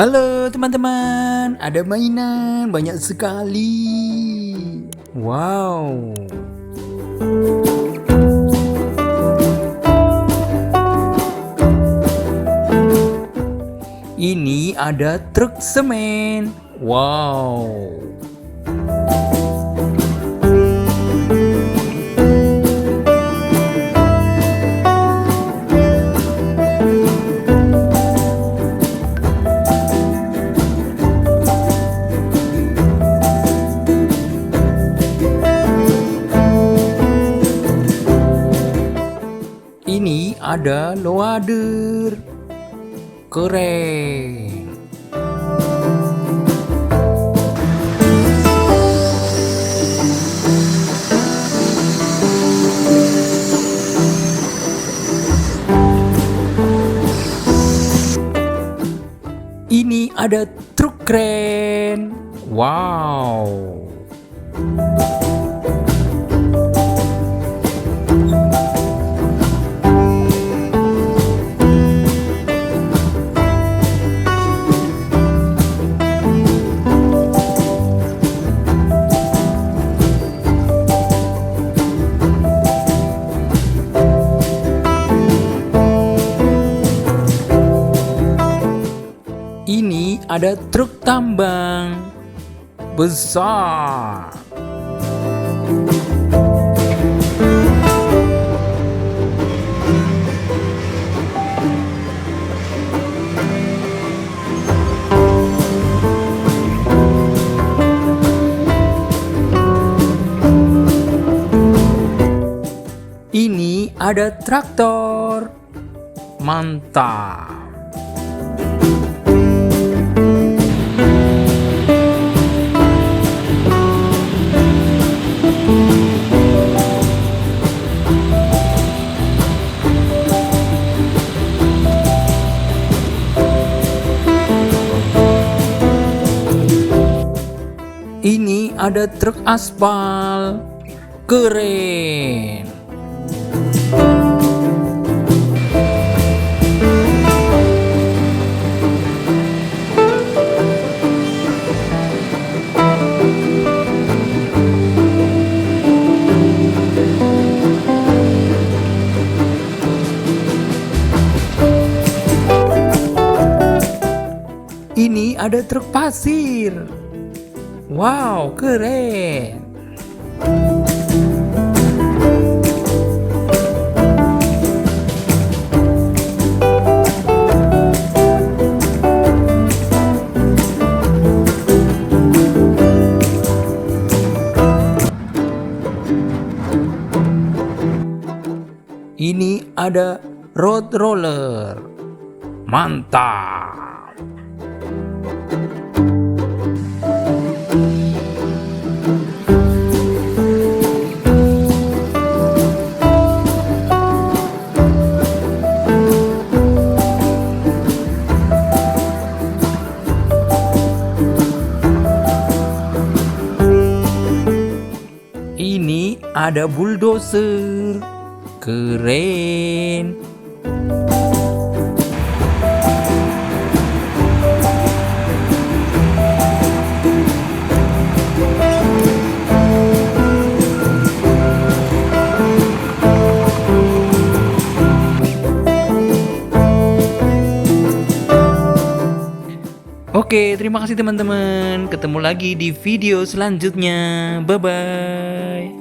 Halo teman-teman, ada mainan banyak sekali. Wow. Ini ada truk semen. Wow. Ini ada loader. Keren. Ini ada truk keren. Wow. Ini ada truk tambang besar. Ini ada traktor. Mantap. Ini ada truk aspal. Keren. Ini ada truk pasir. Wow, keren. Ini ada road roller. Mantap. Ini ada bulldozer. Keren. Oke, terima kasih teman-teman. Ketemu lagi di video selanjutnya. Bye-bye.